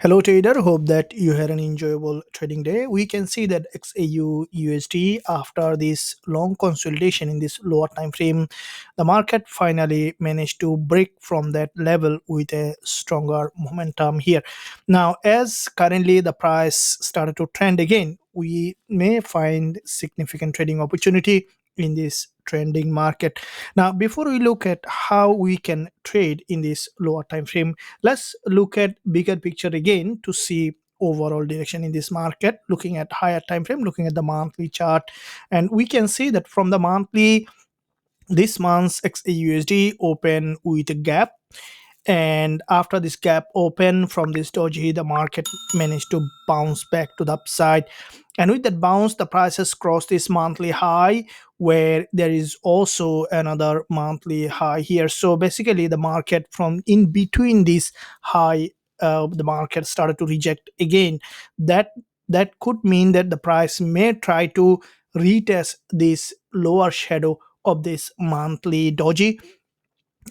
Hello trader, hope that you had an enjoyable trading day. We can see that XAUUSD after this long consolidation in this lower time frame, the market finally managed to break from that level with a stronger momentum here. Now, as currently the price started to trend again, we may find significant trading opportunity in this trending market. Now, before we look at how we can trade in this lower time frame, let's look at bigger picture again to see overall direction in this market, looking at higher time frame, looking at the monthly chart. And we can see that from the monthly, this month's XAUUSD open with a gap, and after this gap open from this doji, the market managed to bounce back to the upside. And with that bounce, the price has crossed this monthly high, where there is also another monthly high here. So basically the market from in between this high, the market started to reject again. That could mean that the price may try to retest this lower shadow of this monthly doji.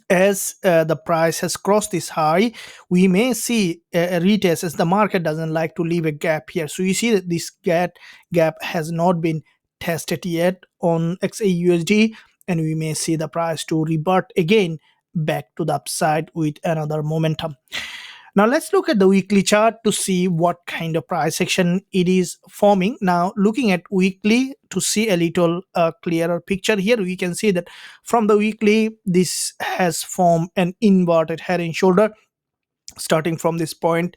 As the price has crossed this high, we may see a retest, as the market doesn't like to leave a gap here. So you see that this gap has not been tested yet on XAUUSD, and we may see the price to revert again back to the upside with another momentum. Now let's look at the weekly chart to see what kind of price action it is forming. Now looking at weekly to see a little clearer picture here, we can see that from the weekly, this has formed an inverted head and shoulder starting from this point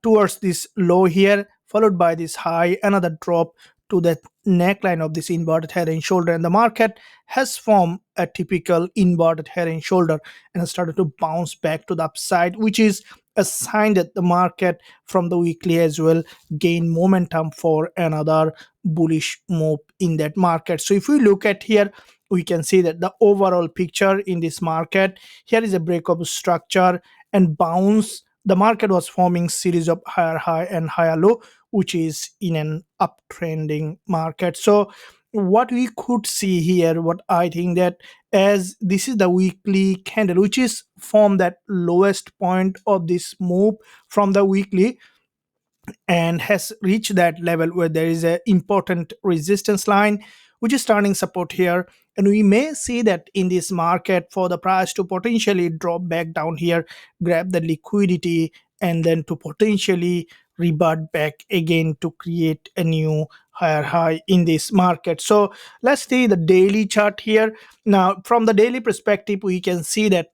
towards this low here, followed by this high, another drop to the neckline of this inverted head and shoulder. And the market has formed a typical inverted head and shoulder and has started to bounce back to the upside, which is a sign that the market from the weekly as well gain momentum for another bullish move in that market. So if we look at here, we can see that the overall picture in this market, here is a breakup structure and bounce. The market was forming series of higher high and higher low, which is in an uptrending market. So what we could see here, what I think that, as this is the weekly candle which is from that lowest point of this move from the weekly, and has reached that level where there is a important resistance line which is turning support here. And we may see that in this market for the price to potentially drop back down here, grab the liquidity, and then to potentially revert back again to create a new higher high in this market. So let's see the daily chart here. Now from the daily perspective, we can see that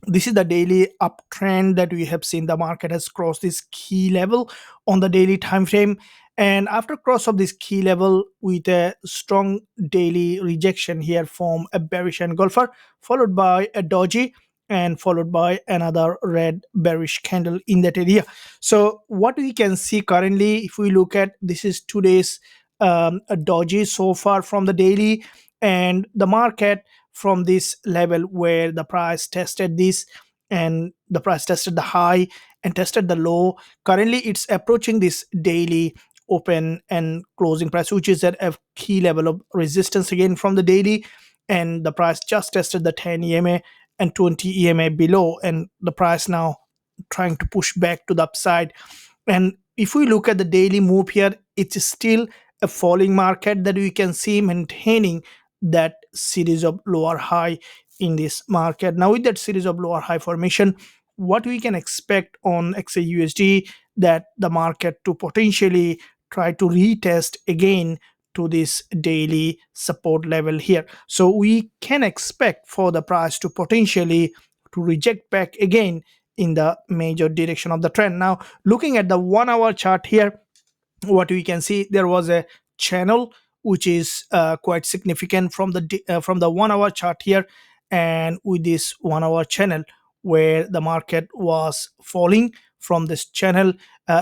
this is the daily uptrend that we have seen. The market has crossed this key level on the daily time frame, and after cross of this key level with a strong daily rejection here from a bearish engulfer, followed by a doji, and followed by another red bearish candle in that area. So what we can see currently, if we look at, this is today's a doji so far from the daily, and the market from this level where the price tested this, and the price tested the high and tested the low, currently it's approaching this daily open and closing price, which is at a key level of resistance again from the daily. And the price just tested the 10 EMA and 20 EMA below, and the price now trying to push back to the upside. And if we look at the daily move here, it's still a falling market that we can see maintaining that series of lower high in this market. Now with that series of lower high formation, what we can expect on XAUUSD, that the market to potentially try to retest again to this daily support level here. So we can expect for the price to potentially to reject back again in the major direction of the trend. Now looking at the 1 hour chart here, what we can see, there was a channel which is quite significant from the 1 hour chart here. And with this 1 hour channel where the market was falling from this channel,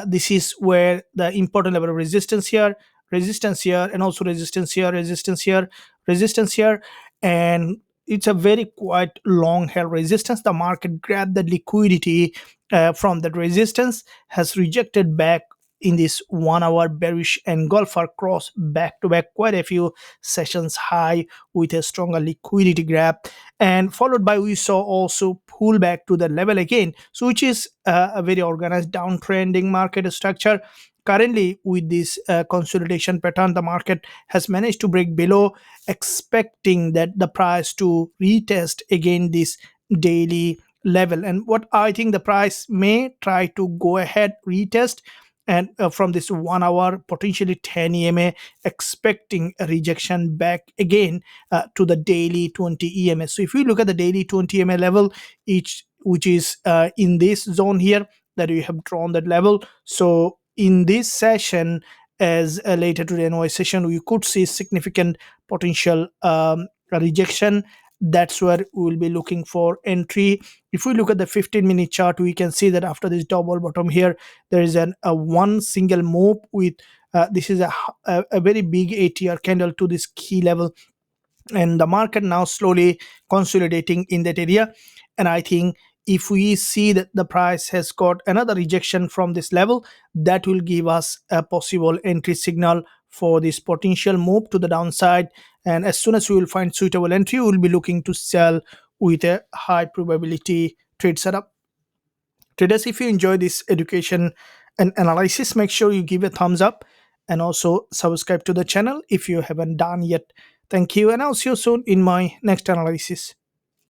this is where the important level of resistance here, and also resistance here, resistance here, resistance here. And it's a very quite long held resistance. The market grabbed the liquidity from that resistance, has rejected back in this 1 hour bearish engulfer cross back to back quite a few sessions high with a stronger liquidity grab, and followed by we saw also pull back to the level again, so which is a very organized downtrending market structure. Currently with this consolidation pattern, the market has managed to break below, expecting that the price to retest again this daily level. And what I think, the price may try to go ahead retest, and from this 1 hour potentially 10 EMA, expecting a rejection back again to the daily 20 EMA. So if we look at the daily 20 EMA level, each which is in this zone here that we have drawn that level. So in this session, as later today NY session, we could see significant potential rejection. That's where we will be looking for entry. If we look at the 15-minute chart, we can see that after this double bottom here, there is a one single move with this is a very big ATR candle to this key level, and the market now slowly consolidating in that area. And I think if we see that the price has got another rejection from this level, that will give us a possible entry signal for this potential move to the downside. And as soon as we will find suitable entry, we will be looking to sell with a high probability trade setup. Traders, if you enjoy this education and analysis, make sure you give a thumbs up and also subscribe to the channel if you haven't done yet. Thank you, and I'll see you soon in my next analysis.